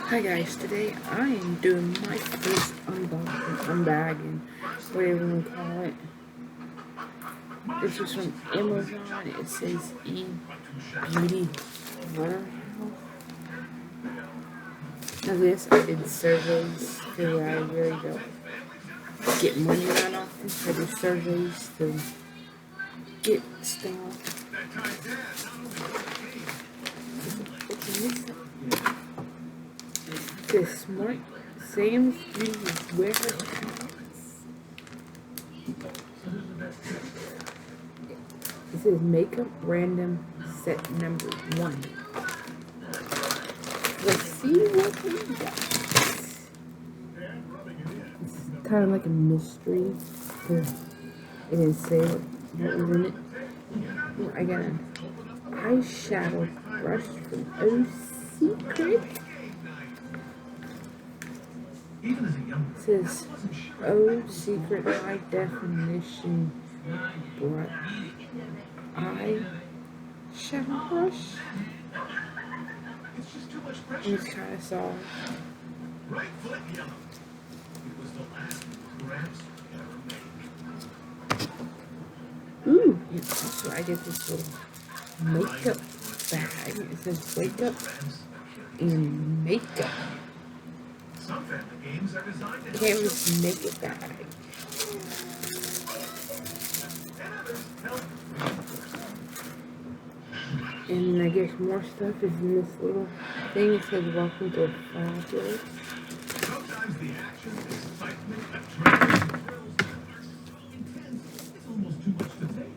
Hi guys, today I am doing my first unbagging, whatever you want to call it. This was from Amazon. It says eBeauty Warehouse. Now this, I did surveys because I really don't get money that often. So I do surveys to get stuff. The Smart Sam's Beauty Warehouse. This is makeup random set number 1. Let's see what we got. It's kind of like a mystery. It didn't say what was in it. Oh, I got an eyeshadow brush from Secret. It says Secret High Definition eyeshadow brush. And it's kind of soft. Ooh, and also I get this little makeup bag. It says wake up and makeup. Okay, it was makeup bag. And I guess more stuff is in this little thing. It says welcome to Fabulous. Sometimes the action is excitement, it's almost too much to take.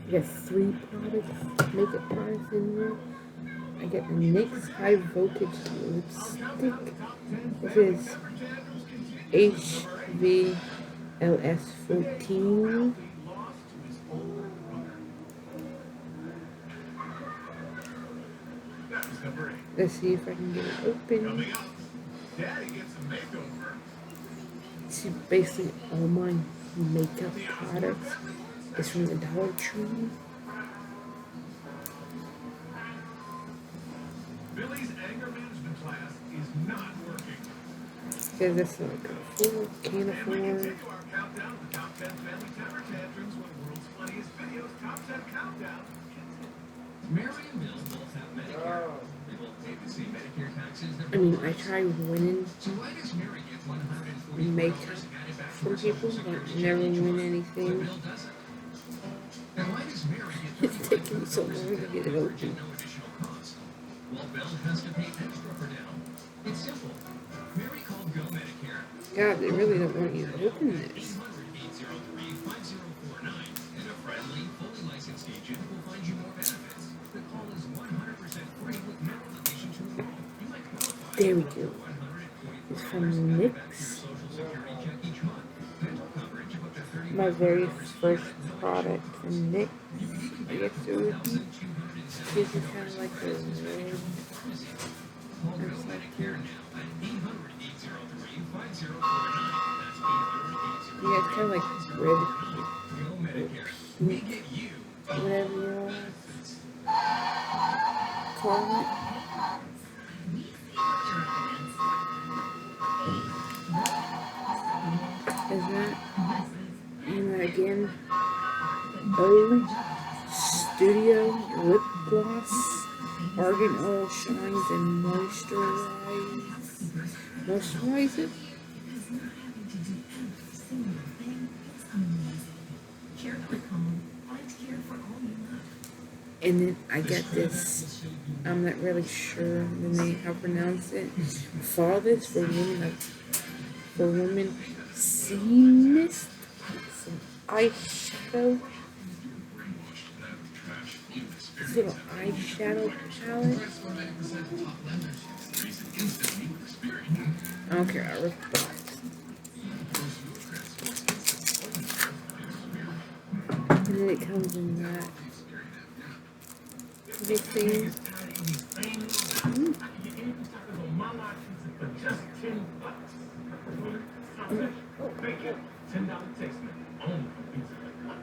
I got 3 products, makeup products in there. I got the NYX High Voltage Lipstick. This is HVLS14. Let's see if I can get it open. See, basically all my makeup products is from the Dollar Tree. Billy's anger management class is not working. Because that's not good for, can't afford. Countdown, the top 10 family temper tantrums, one of the world's funniest videos, top 10 countdown. Mary and Bill both have Medicare. They both pay the same Medicare taxes. I mean, I tried winning So why does Mary get $140 makeup from people, but never win anything. Bill doesn't? And why does Mary get It's taking me so long to get it open. no additional cost? Well, Bill has to pay extra for now. It's simple. Mary called Go Medicare. God, they really don't want you to open this. 800-803-5049, and a friendly, fully licensed agent will find you more benefits. The call is 100% free with no obligation to enroll. You might qualify. There we go. It's from NYX. My very first product from NYX. I guess it would be. This is kind of like a red. It's like here. Yeah, it's kind of like red. Pink. Whatever you want to call it. Is that? And again, Studio Lip Gloss, Argan Oil shines and moisturize it. And then I got this, I'm not really sure the name, how to pronounce it. Fall this for women, sea mist, some eyeshadow, this little eyeshadow palette. I don't care, I ripped the box. And then it comes in that big thing.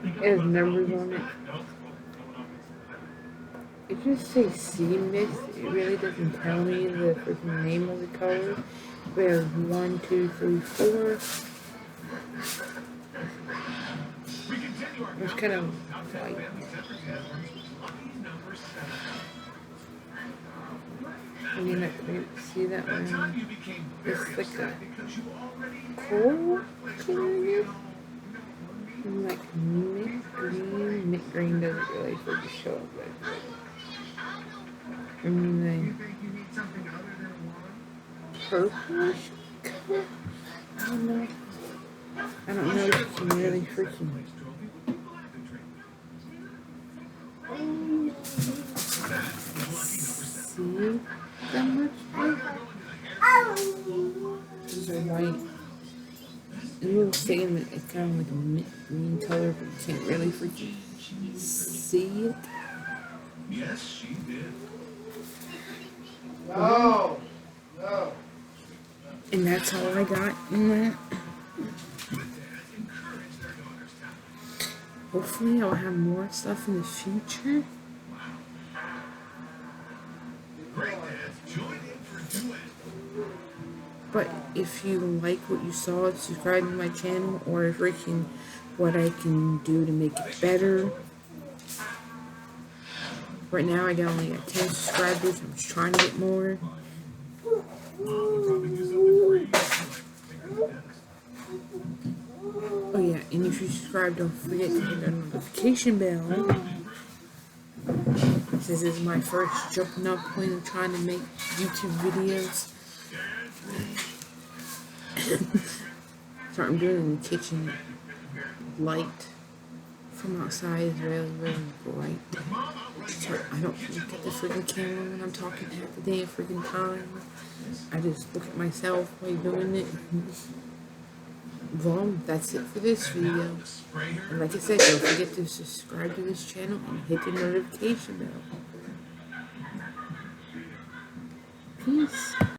It has numbers on it. It's just say sea mist. It really doesn't tell me the freaking name of the color. We have 1, 2, 3, 4. It's kind of white. I mean, I can't see that one. It's like a coal color. Like mint green. Mint green doesn't really freaking show up, but I mean, like purplish color. I don't know. I don't know if you can really freaking see that much. These are white. It looks saying that it's kind of like a mint green color, but you can't really freaking see it. Yes, she did. No. No. And that's all I got in that. Hopefully I'll have more stuff in the future. But if you like what you saw, subscribe to my channel, or freaking what I can do to make it better. Right now I got only 10 subscribers. I'm just trying to get more. Oh yeah, and if you subscribe, don't forget to hit the notification bell. This is my first jumping up point of trying to make YouTube videos. So I'm doing in the kitchen. Light from outside is really, really bright. So I don't look at the freaking camera when I'm talking half the day of freaking time. I just look at myself while doing it. Well, that's it for this video. And like I said, don't forget to subscribe to this channel and hit the notification bell. Peace.